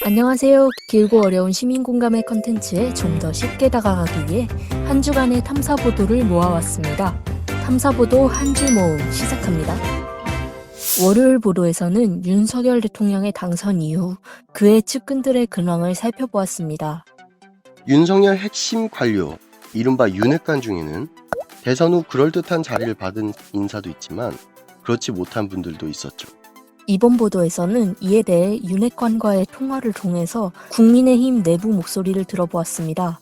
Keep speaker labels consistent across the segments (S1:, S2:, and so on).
S1: 안녕하세요. 길고 어려운 시민 공감의 컨텐츠에 좀 더 쉽게 다가가기 위해 한 주간의 탐사 보도를 모아왔습니다. 탐사 보도 한 주 모음 시작합니다. 월요일 보도에서는 윤석열 대통령의 당선 이후 그의 측근들의 근황을 살펴보았습니다.
S2: 윤석열 핵심 관료, 이른바 윤핵관 중에는 대선 후 그럴듯한 자리를 받은 인사도 있지만 그렇지 못한 분들도 있었죠.
S1: 이번 보도에서는 이에 대해 윤핵관과의 통화를 통해서 국민의힘 내부 목소리를 들어보았습니다.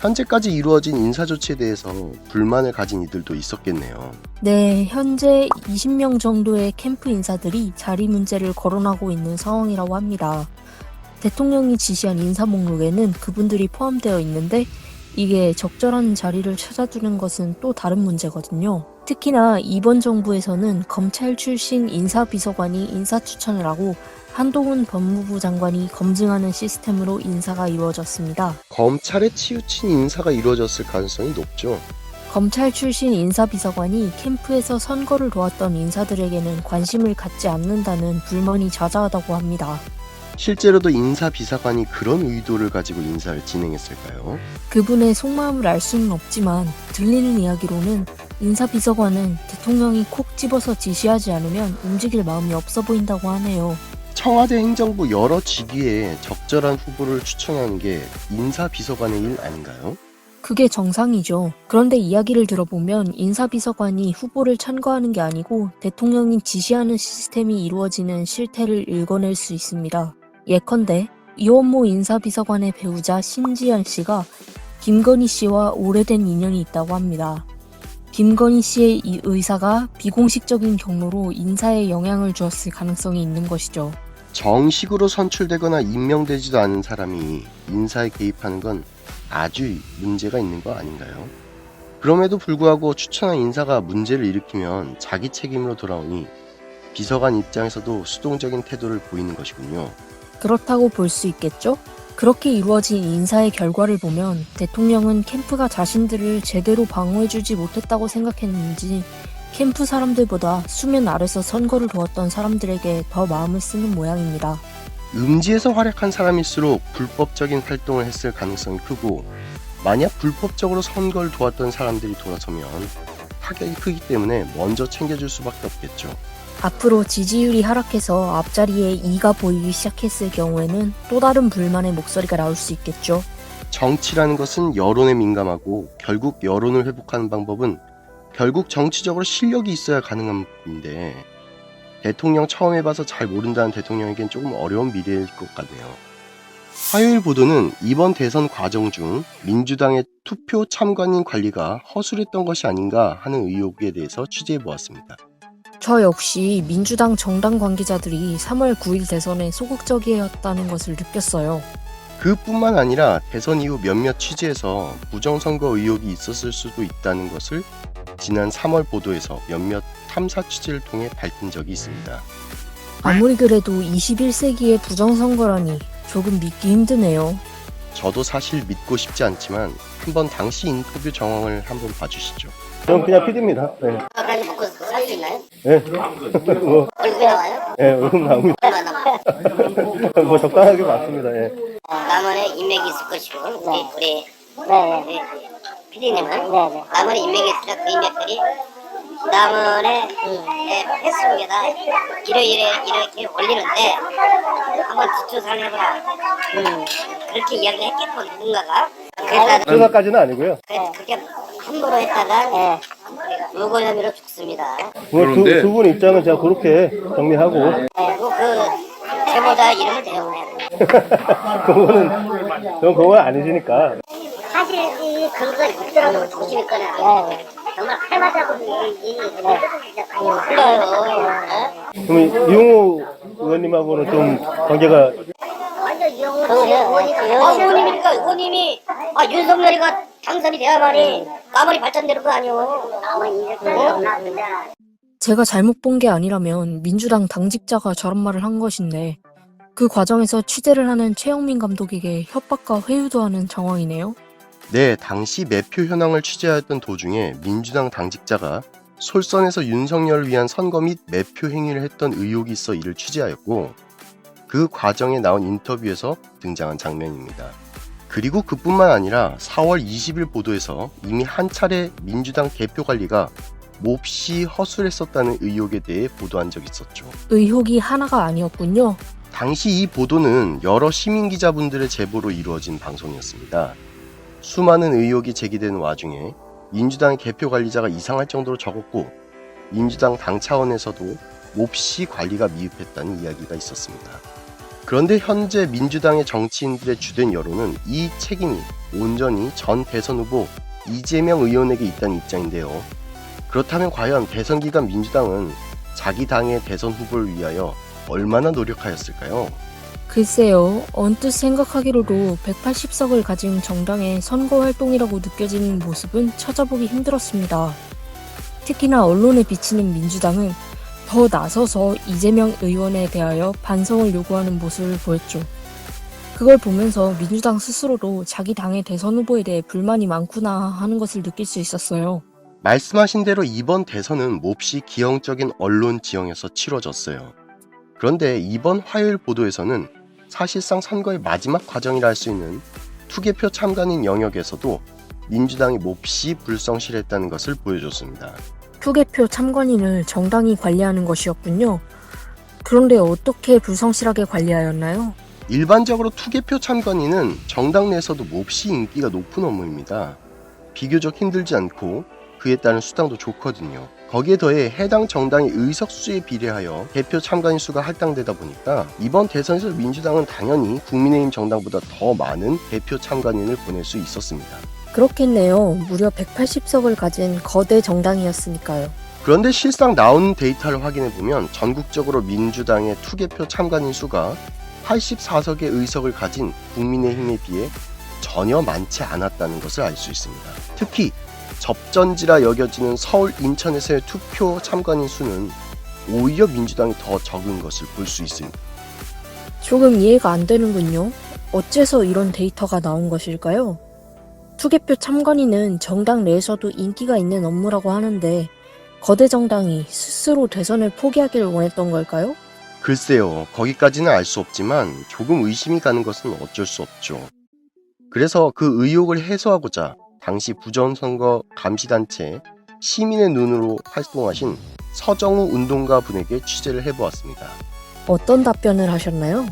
S2: 현재까지 이루어진 인사 조치에 대해서 불만을 가진 이들도 있었겠네요.
S1: 네, 현재 20명 정도의 캠프 인사들이 자리 문제를 거론하고 있는 상황이라고 합니다. 대통령이 지시한 인사 목록에는 그분들이 포함되어 있는데 이게 적절한 자리를 찾아두는 것은 또 다른 문제거든요. 특히나 이번 정부에서는 검찰 출신 인사비서관이 인사 추천을 하고 한동훈 법무부 장관이 검증하는 시스템으로 인사가 이루어졌습니다.
S2: 검찰에 치우친 인사가 이루어졌을 가능성이 높죠.
S1: 검찰 출신 인사비서관이 캠프에서 선거를 도왔던 인사들에게는 관심을 갖지 않는다는 불만이 자자하다고 합니다.
S2: 실제로도 인사비서관이 그런 의도를 가지고 인사를 진행했을까요?
S1: 그분의 속마음을 알 수는 없지만 들리는 이야기로는 인사비서관은 대통령이 콕 집어서 지시하지 않으면 움직일 마음이 없어 보인다고 하네요.
S2: 청와대 행정부 여러 직위에 적절한 후보를 추천하는 게 인사비서관의 일 아닌가요?
S1: 그게 정상이죠. 그런데 이야기를 들어보면 인사비서관이 후보를 찬거하는 게 아니고 대통령이 지시하는 시스템이 이루어지는 실태를 읽어낼 수 있습니다. 예컨대 이원모 인사비서관의 배우자 신지연 씨가 김건희 씨와 오래된 인연이 있다고 합니다. 김건희 씨의 이 의사가 비공식적인 경로로 인사에 영향을 주었을 가능성이 있는 것이죠.
S2: 정식으로 선출되거나 임명되지도 않은 사람이 인사에 개입하는 건 아주 문제가 있는 거 아닌가요? 그럼에도 불구하고 추천한 인사가 문제를 일으키면 자기 책임으로 돌아오니 비서관 입장에서도 수동적인 태도를 보이는 것이군요.
S1: 그렇다고 볼 수 있겠죠? 그렇게 이루어진 인사의 결과를 보면 대통령은 캠프가 자신들을 제대로 방어해주지 못했다고 생각했는지 캠프 사람들보다 수면 아래서 선거를 도왔던 사람들에게 더 마음을 쓰는 모양입니다.
S2: 음지에서 활약한 사람일수록 불법적인 활동을 했을 가능성이 크고 만약 불법적으로 선거를 도왔던 사람들이 돌아서면 타격이 크기 때문에 먼저 챙겨줄 수밖에 없겠죠.
S1: 앞으로 지지율이 하락해서 앞자리에 2가 보이기 시작했을 경우에는 또 다른 불만의 목소리가 나올 수 있겠죠.
S2: 정치라는 것은 여론에 민감하고 결국 여론을 회복하는 방법은 결국 정치적으로 실력이 있어야 가능한 부분인데 대통령 처음 해봐서 잘 모른다는 대통령에겐 조금 어려운 미래일 것 같네요. 화요일 보도는 이번 대선 과정 중 민주당의 투표 참관인 관리가 허술했던 것이 아닌가 하는 의혹에 대해서 취재해보았습니다.
S1: 저 역시 민주당 정당 관계자들이 3월 9일 대선에 소극적이었다는 것을 느꼈어요.
S2: 그뿐만 아니라 대선 이후 몇몇 취재에서 부정선거 의혹이 있었을 수도 있다는 것을 지난 3월 보도에서 몇몇 탐사 취재를 통해 밝힌 적이 있습니다.
S1: 아무리 그래도 21세기의 부정선거라니 조금 믿기 힘드네요.
S2: 저도 사실 믿고 싶지 않지만 한번 당시 인터뷰 정황을 한번 봐주시죠.
S3: 저는 그냥 PD입니다. 네.
S4: 까지 먹고 살 수 있나요?
S3: 네. 뭐,
S4: 얼굴이 나와요?
S3: 네, 얼굴 나옵니다.
S4: 얼마 남아요?
S3: 뭐 적당하게 맞습니다. 예.
S4: 남원에 인맥이 있을 것이고 우리 PD님은 남원에 인맥이 있으라 그 인맥들이 남원의 페이스북에다 이렇게 올리는데 한번 뒷조사를 해보라 그렇게 이야기를 했겠고 누군가가 그래서
S3: 조사까지는 아니고요.
S4: 그렇게 함부로 했다가 무고 혐의로 죽습니다.
S3: 두 분 입장은 제가 그렇게 정리하고
S4: 그리고 그 제보자 이름을 대용해야 돼요.
S3: 그건 아니시니까.
S4: 사실 이 근거가 있더라도 조심히 꺼내요. 정말 할만하고 이지 흘러요.
S3: 그럼 이용호 의원님하고는 좀 관계가
S4: 완전 의원님이니까 의원님이 윤석열이가 당선이 돼야만이 나머지 발전되는 거 아니오.
S1: 제가 잘못 본 게 아니라면 민주당 당직자가 저런 말을 한 것인데 그 과정에서 취재를 하는 최영민 감독에게 협박과 회유도 하는 정황이네요.
S2: 네, 당시 매표 현황을 취재하였던 도중에 민주당 당직자가 솔선에서 윤석열을 위한 선거 및 매표 행위를 했던 의혹이 있어 이를 취재하였고 그 과정에 나온 인터뷰에서 등장한 장면입니다. 그리고 그뿐만 아니라 4월 20일 보도에서 이미 한 차례 민주당 대표 관리가 몹시 허술했었다는 의혹에 대해 보도한 적이 있었죠.
S1: 의혹이 하나가 아니었군요.
S2: 당시 이 보도는 여러 시민 기자분들의 제보로 이루어진 방송이었습니다. 수많은 의혹이 제기되는 와중에 민주당의 개표 관리자가 이상할 정도로 적었고 민주당 당 차원에서도 몹시 관리가 미흡했다는 이야기가 있었습니다. 그런데 현재 민주당의 정치인들의 주된 여론은 이 책임이 온전히 전 대선 후보 이재명 의원에게 있다는 입장인데요. 그렇다면 과연 대선 기간 민주당은 자기 당의 대선 후보를 위하여 얼마나 노력하였을까요?
S1: 글쎄요, 언뜻 생각하기로도 180석을 가진 정당의 선거활동이라고 느껴지는 모습은 찾아보기 힘들었습니다. 특히나 언론에 비치는 민주당은 더 나서서 이재명 의원에 대하여 반성을 요구하는 모습을 보였죠. 그걸 보면서 민주당 스스로도 자기 당의 대선 후보에 대해 불만이 많구나 하는 것을 느낄 수 있었어요.
S2: 말씀하신 대로 이번 대선은 몹시 기형적인 언론 지형에서 치러졌어요. 그런데 이번 화요일 보도에서는 사실상 선거의 마지막 과정이라 할 수 있는 투개표 참관인 영역에서도 민주당이 몹시 불성실했다는 것을 보여줬습니다.
S1: 투개표 참관인을 정당이 관리하는 것이었군요. 그런데 어떻게 불성실하게 관리하였나요?
S2: 일반적으로 투개표 참관인은 정당 내에서도 몹시 인기가 높은 업무입니다. 비교적 힘들지 않고 그에 따른 수당도 좋거든요. 거기에 더해 해당 정당의 의석수에 비례하여 대표 참관인 수가 할당되다 보니까 이번 대선에서 민주당은 당연히 국민의힘 정당보다 더 많은 대표 참관인을 보낼 수 있었습니다.
S1: 그렇겠네요. 무려 180석을 가진 거대 정당이었으니까요.
S2: 그런데 실상 나온 데이터를 확인해보면 전국적으로 민주당의 투개표 참관인 수가 84석의 의석을 가진 국민의힘에 비해 전혀 많지 않았다는 것을 알 수 있습니다. 특히 접전지라 여겨지는 서울, 인천에서의 투표 참관인 수는 오히려 민주당이 더 적은 것을 볼 수 있습니다.
S1: 조금 이해가 안 되는군요. 어째서 이런 데이터가 나온 것일까요? 투개표 참관인은 정당 내에서도 인기가 있는 업무라고 하는데 거대 정당이 스스로 대선을 포기하기를 원했던 걸까요?
S2: 글쎄요, 거기까지는 알 수 없지만 조금 의심이 가는 것은 어쩔 수 없죠. 그래서 그 의혹을 해소하고자 당시 부정선거 감시단체 시민의 눈으로 활동하신 서정우 운동가 분에게 취재를 해보았습니다.
S1: 어떤 답변을 하셨나요?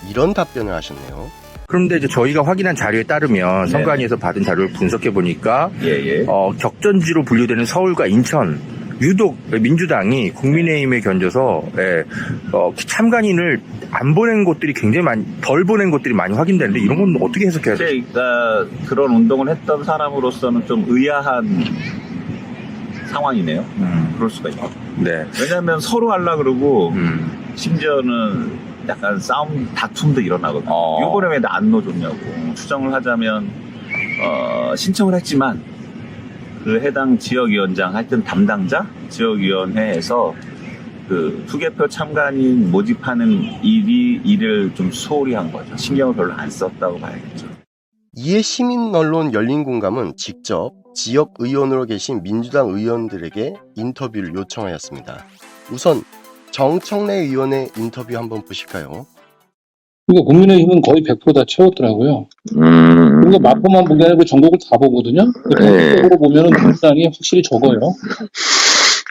S2: 이런 답변을 하셨네요.
S5: 그런데 이제 저희가 확인한 자료에 따르면
S6: 네.
S5: 선관위에서 받은 자료를 분석해 보니까
S6: 예.
S5: 격전지로 분류되는 서울과 인천 유독 민주당이 국민의힘에 견져서 참관인을 안 보낸 곳들이 굉장히 덜 보낸 곳들이 많이 확인되는데 이런 건 어떻게 해석해야 돼요?
S6: 제가 그런 운동을 했던 사람으로서는 좀 의아한 상황이네요. 그럴 수가 있고.
S5: 네.
S6: 왜냐하면 서로 하려 그러고 심지어는 약간 다툼도 일어나거든요. 이번에 왜 안 넣어줬냐고 추정을 하자면 신청을 했지만 그 해당 지역위원장 하여튼 담당자 지역위원회에서 그 투개표 참관인 모집하는 일을 좀 소홀히 한 거죠. 신경을 별로 안 썼다고 봐야겠죠.
S2: 이에 시민 언론 열린공감은 직접 지역 의원으로 계신 민주당 의원들에게 인터뷰를 요청하였습니다. 우선 정청래 의원의 인터뷰 한번 보실까요?
S7: 그러니까 국민의힘은 거의 100% 다 채웠더라고요. 그러니까 마포만 보게 아니고 전국을 다 보거든요. 전국적으로 보면은 민주당이 확실히 적어요.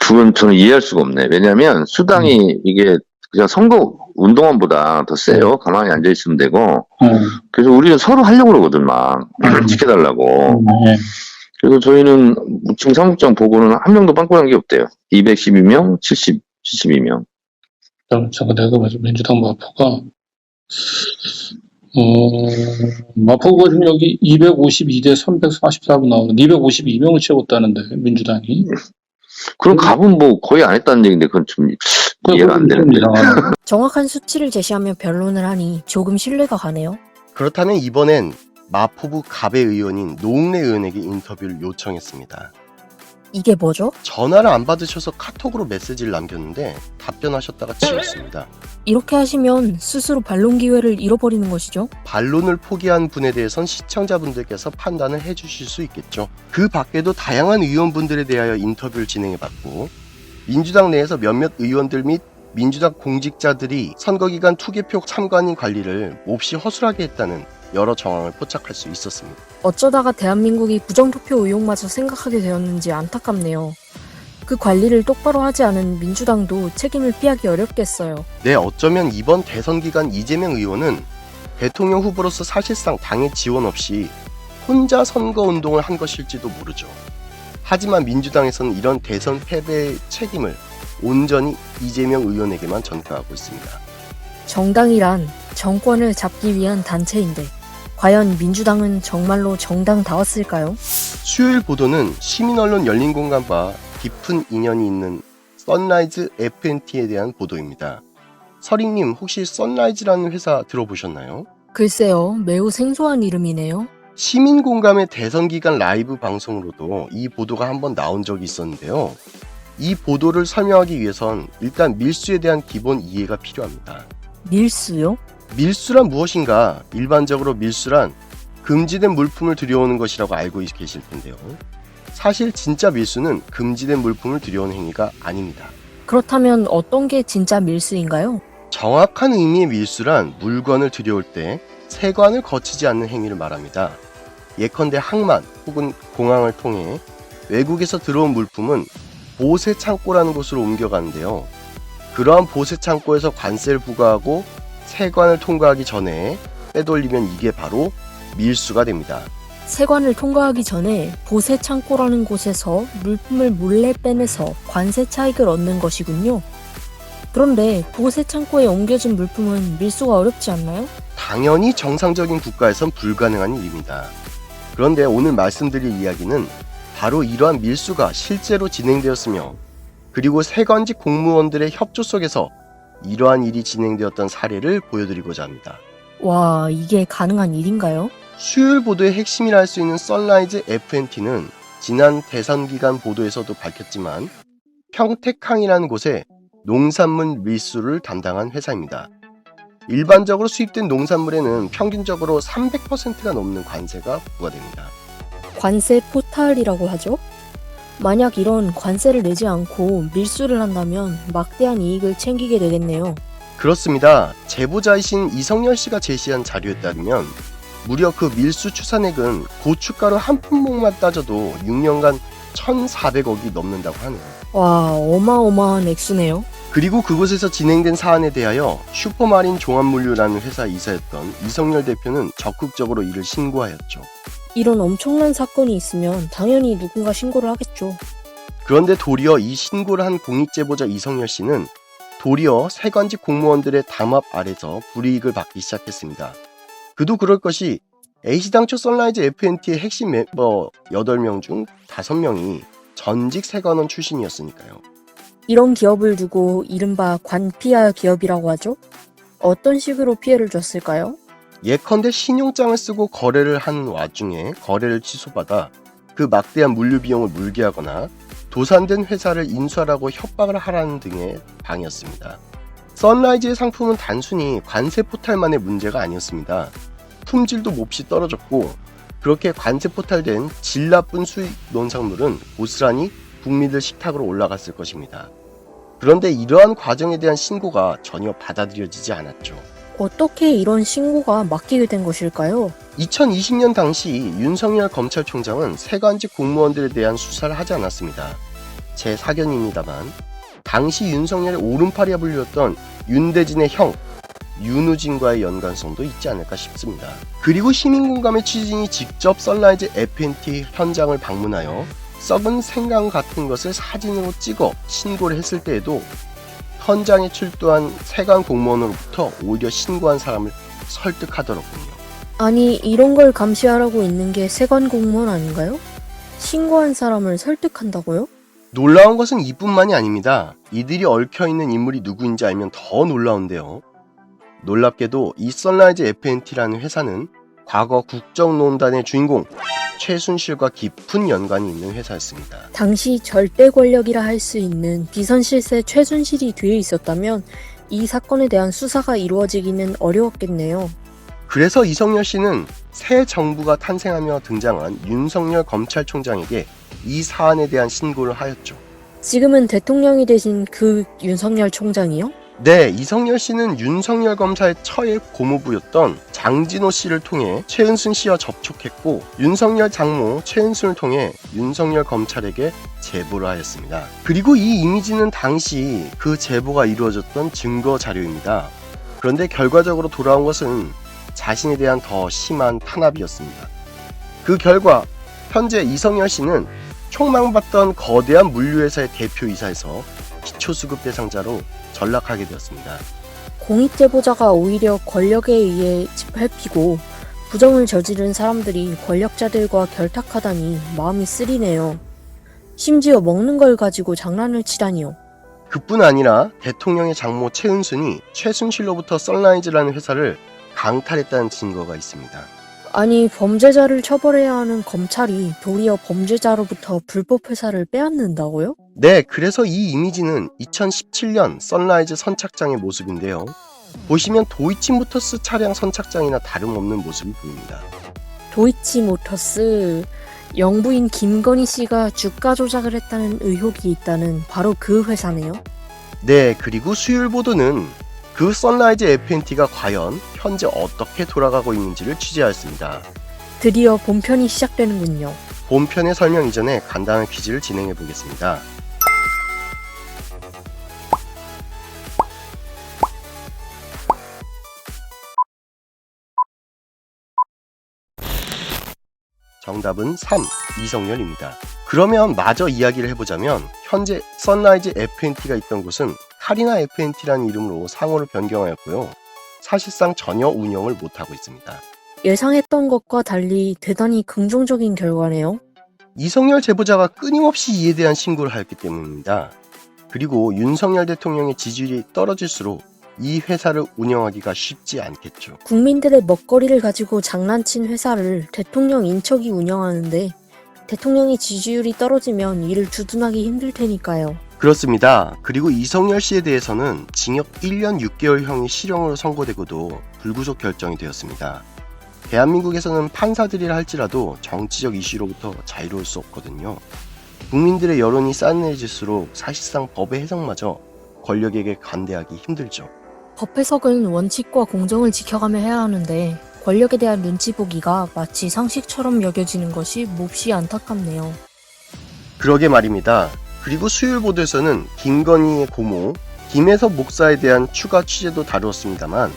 S8: 그건 저는 이해할 수가 없네. 왜냐하면 수당이 이게 그냥 선거 운동원보다 더 세요. 가만히 앉아 있으면 되고. 그래서 우리는 서로 하려고 그러거든 막 지켜달라고. 그래서 저희는 지금 사무장 보고는 한 명도 빵꾸난 게 없대요. 212명, 72명.
S7: 잠깐 내가 봐서 민주당 마포가 마포가 지금 여기 252대 344분 나오는 252명을 채웠다는데 민주당이.
S8: 그럼 갑은 뭐 거의 안 했다는 얘기인데 그건 좀 이해가 안 되는데.
S1: 정확한 수치를 제시하며 변론을 하니 조금 신뢰가 가네요.
S2: 그렇다면 이번엔 마포구 갑의 의원인 노웅래 의원에게 인터뷰를 요청했습니다.
S1: 이게 뭐죠?
S2: 전화를 안 받으셔서 카톡으로 메시지를 남겼는데 답변하셨다가 지웠습니다.
S1: 이렇게 하시면 스스로 반론 기회를 잃어버리는 것이죠.
S2: 반론을 포기한 분에 대해선 시청자분들께서 판단을 해주실 수 있겠죠. 그 밖에도 다양한 의원분들에 대하여 인터뷰를 진행해봤고 민주당 내에서 몇몇 의원들 및 민주당 공직자들이 선거기간 투개표 참관인 관리를 몹시 허술하게 했다는 여러 정황을 포착할 수 있었습니다.
S1: 어쩌다가 대한민국이 부정투표 의혹마저 생각하게 되었는지 안타깝네요. 그 관리를 똑바로 하지 않은 민주당도 책임을 피하기 어렵겠어요.
S2: 네, 어쩌면 이번 대선 기간 이재명 의원은 대통령 후보로서 사실상 당의 지원 없이 혼자 선거운동을 한 것일지도 모르죠. 하지만 민주당에서는 이런 대선 패배의 책임을 온전히 이재명 의원에게만 전가하고 있습니다.
S1: 정당이란 정권을 잡기 위한 단체인데 과연 민주당은 정말로 정당다웠을까요?
S2: 수요일 보도는 시민언론 열린공감과 깊은 인연이 있는 선라이즈 FNT에 대한 보도입니다. 서린님, 혹시 선라이즈라는 회사 들어보셨나요?
S1: 글쎄요, 매우 생소한 이름이네요.
S2: 시민공감의 대선기간 라이브 방송으로도 이 보도가 한번 나온 적이 있었는데요. 이 보도를 설명하기 위해선 일단 밀수에 대한 기본 이해가 필요합니다.
S1: 밀수요?
S2: 밀수란 무엇인가? 일반적으로 밀수란 금지된 물품을 들여오는 것이라고 알고 계실 텐데요. 사실 진짜 밀수는 금지된 물품을 들여오는 행위가 아닙니다.
S1: 그렇다면 어떤 게 진짜 밀수인가요?
S2: 정확한 의미의 밀수란 물건을 들여올 때 세관을 거치지 않는 행위를 말합니다. 예컨대 항만 혹은 공항을 통해 외국에서 들어온 물품은 보세 창고라는 곳으로 옮겨가는데요. 그러한 보세 창고에서 관세를 부과하고 세관을 통과하기 전에 빼돌리면 이게 바로 밀수가 됩니다.
S1: 세관을 통과하기 전에 보세 창고라는 곳에서 물품을 몰래 빼내서 관세 차익을 얻는 것이군요. 그런데 보세 창고에 옮겨진 물품은 밀수가 어렵지 않나요?
S2: 당연히 정상적인 국가에선 불가능한 일입니다. 그런데 오늘 말씀드릴 이야기는 바로 이러한 밀수가 실제로 진행되었으며 그리고 세관직 공무원들의 협조 속에서 이러한 일이 진행되었던 사례를 보여드리고자 합니다.
S1: 와, 이게 가능한 일인가요?
S2: 수요일 보도의 핵심이라 할 수 있는 선라이즈 FNT는 지난 대선 기간 보도에서도 밝혔지만 평택항이라는 곳에 농산물 밀수를 담당한 회사입니다. 일반적으로 수입된 농산물에는 평균적으로 300%가 넘는 관세가 부과됩니다.
S1: 관세 포탈이라고 하죠? 만약 이런 관세를 내지 않고 밀수를 한다면 막대한 이익을 챙기게 되겠네요.
S2: 그렇습니다. 제보자이신 이성열 씨가 제시한 자료에 따르면 무려 그 밀수 추산액은 고춧가루 한 품목만 따져도 6년간 1,400억이 넘는다고 하네요.
S1: 와, 어마어마한 액수네요.
S2: 그리고 그곳에서 진행된 사안에 대하여 슈퍼마린 종합물류라는 회사 이사였던 이성열 대표는 적극적으로 이를 신고하였죠.
S1: 이런 엄청난 사건이 있으면 당연히 누군가 신고를 하겠죠.
S2: 그런데 도리어 이 신고를 한 공익제보자 이성열 씨는 도리어 세관직 공무원들의 담합 아래서 불이익을 받기 시작했습니다. 그도 그럴 것이 H당초 선라이즈 FNT의 핵심 멤버 8명 중 5명이 전직 세관원 출신이었으니까요.
S1: 이런 기업을 두고 이른바 관피아 기업이라고 하죠? 어떤 식으로 피해를 줬을까요?
S2: 예컨대 신용장을 쓰고 거래를 한 와중에 거래를 취소받아 그 막대한 물류 비용을 물게 하거나 도산된 회사를 인수하라고 협박을 하라는 등의 방이었습니다. 선라이즈의 상품은 단순히 관세 포탈만의 문제가 아니었습니다. 품질도 몹시 떨어졌고 그렇게 관세 포탈된 질 나쁜 수입 농산물은 고스란히 국민들 식탁으로 올라갔을 것입니다. 그런데 이러한 과정에 대한 신고가 전혀 받아들여지지 않았죠.
S1: 어떻게 이런 신고가 맡기게 된 것일까요?
S2: 2020년 당시 윤석열 검찰총장은 세관직 공무원들에 대한 수사를 하지 않았습니다. 제 사견입니다만 당시 윤석열의 오른팔이라 불렸던 윤대진의 형 윤우진과의 연관성도 있지 않을까 싶습니다. 그리고 시민공감의 취진이 직접 선라이즈 FNT 현장을 방문하여 썩은 생강 같은 것을 사진으로 찍어 신고를 했을 때에도 현장에 출두한 세관 공무원으로부터 오히려 신고한 사람을 설득하더라고요.
S1: 아니, 이런 걸 감시하라고 있는 게 세관 공무원 아닌가요? 신고한 사람을 설득한다고요?
S2: 놀라운 것은 이뿐만이 아닙니다. 이들이 얽혀있는 인물이 누구인지 알면 더 놀라운데요. 놀랍게도 이 선라이즈 FNT라는 회사는 과거 국정농단의 주인공 최순실과 깊은 연관이 있는 회사였습니다.
S1: 당시 절대 권력이라 할 수 있는 비선실세 최순실이 뒤에 있었다면 이 사건에 대한 수사가 이루어지기는 어려웠겠네요.
S2: 그래서 이성열 씨는 새 정부가 탄생하며 등장한 윤석열 검찰총장에게 이 사안에 대한 신고를 하였죠.
S1: 지금은 대통령이 되신 그 윤석열 총장이요?
S2: 네, 이성열 씨는 윤석열 검사의 처의 고모부였던 장진호 씨를 통해 최은순 씨와 접촉했고 윤석열 장모 최은순을 통해 윤석열 검찰에게 제보를 하였습니다. 그리고 이 이미지는 당시 그 제보가 이루어졌던 증거 자료입니다. 그런데 결과적으로 돌아온 것은 자신에 대한 더 심한 탄압이었습니다. 그 결과 현재 이성열 씨는 촉망받던 거대한 물류회사의 대표이사에서 기초수급 대상자로 전락하게 되었습니다.
S1: 공익제보자가 오히려 권력에 의해 짓밟히고 부정을 저지른 사람들이 권력자들과 결탁하다니 마음이 쓰리네요. 심지어 먹는 걸 가지고 장난을 치다니요.
S2: 그뿐 아니라 대통령의 장모 최은순이 최순실로부터 썬라이즈라는 회사를 강탈했다는 증거가 있습니다.
S1: 아니, 범죄자를 처벌해야 하는 검찰이 도리어 범죄자로부터 불법 회사를 빼앗는다고요?
S2: 네, 그래서 이 이미지는 2017년 썬라이즈 선착장의 모습인데요. 보시면 도이치모터스 차량 선착장이나 다름없는 모습이 보입니다.
S1: 도이치모터스, 영부인 김건희 씨가 주가 조작을 했다는 의혹이 있다는 바로 그 회사네요.
S2: 네, 그리고 수요일 보도는 그 썬라이즈 FNT가 과연 현재 어떻게 돌아가고 있는지를 취재하였습니다.
S1: 드디어 본편이 시작되는군요.
S2: 본편의 설명 이전에 간단한 퀴즈를 진행해 보겠습니다. 정답은 3. 이성열입니다. 그러면 마저 이야기를 해보자면 현재 썬라이즈 FNT가 있던 곳은 카리나 FNT라는 이름으로 상호를 변경하였고요. 사실상 전혀 운영을 못하고 있습니다.
S1: 예상했던 것과 달리 대단히 긍정적인 결과네요.
S2: 이성열 제보자가 끊임없이 이에 대한 신고를 하였기 때문입니다. 그리고 윤석열 대통령의 지지율이 떨어질수록 이 회사를 운영하기가 쉽지 않겠죠.
S1: 국민들의 먹거리를 가지고 장난친 회사를 대통령 인척이 운영하는데 대통령의 지지율이 떨어지면 이를 주둔하기 힘들 테니까요.
S2: 그렇습니다. 그리고 이성열 씨에 대해서는 징역 1년 6개월형이 실형으로 선고되고도 불구속 결정이 되었습니다. 대한민국에서는 판사들이라 할지라도 정치적 이슈로부터 자유로울 수 없거든요. 국민들의 여론이 싸늘해질수록 사실상 법의 해석마저 권력에게 관대하기 힘들죠.
S1: 법 해석은 원칙과 공정을 지켜가며 해야 하는데 권력에 대한 눈치 보기가 마치 상식처럼 여겨지는 것이 몹시 안타깝네요.
S2: 그러게 말입니다. 그리고 수요일 보도에서는 김건희의 고모 김혜섭 목사에 대한 추가 취재도 다루었습니다만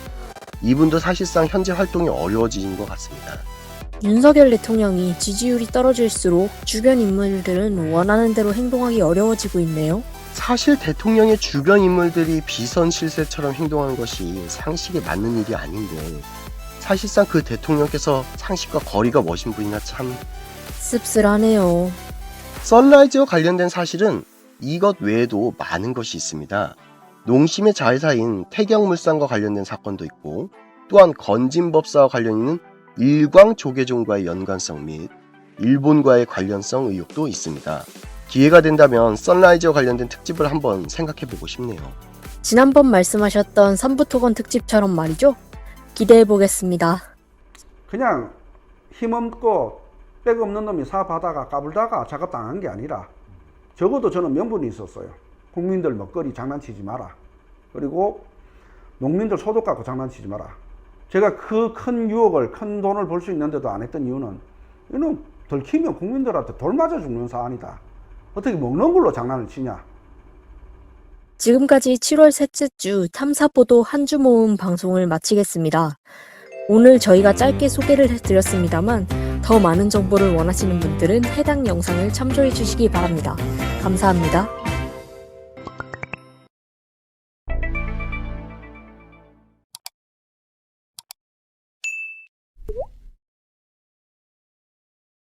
S2: 이분도 사실상 현재 활동이 어려워지는 것 같습니다.
S1: 윤석열 대통령이 지지율이 떨어질수록 주변 인물들은 원하는 대로 행동하기 어려워지고 있네요.
S2: 사실 대통령의 주변 인물들이 비선 실세처럼 행동하는 것이 상식에 맞는 일이 아닌데 사실상 그 대통령께서 상식과 거리가 머신 분이나 참
S1: 씁쓸하네요.
S2: 썬라이즈와 관련된 사실은 이것 외에도 많은 것이 있습니다. 농심의 자회사인 태경물산과 관련된 사건도 있고 또한 건진법사와 관련 있는 일광조계종과의 연관성 및 일본과의 관련성 의혹도 있습니다. 기회가 된다면 썬라이즈와 관련된 특집을 한번 생각해보고 싶네요.
S1: 지난번 말씀하셨던 삼부토건 특집처럼 말이죠? 기대해보겠습니다.
S9: 그냥 힘없고 백 없는 놈이 사업하다가 까불다가 작업당한 게 아니라 적어도 저는 명분이 있었어요. 국민들 먹거리 장난치지 마라. 그리고 농민들 소득 갖고 장난치지 마라. 제가 그 큰 유혹을, 큰 돈을 벌 수 있는데도 안 했던 이유는 이놈 들키면 국민들한테 돌 맞아 죽는 사안이다. 어떻게 먹는 걸로 장난을 치냐.
S1: 지금까지 7월 셋째 주 탐사보도 한 주 모음 방송을 마치겠습니다. 오늘 저희가 짧게 소개를 해드렸습니다만 더 많은 정보를 원하시는 분들은 해당 영상을 참조해 주시기 바랍니다. 감사합니다.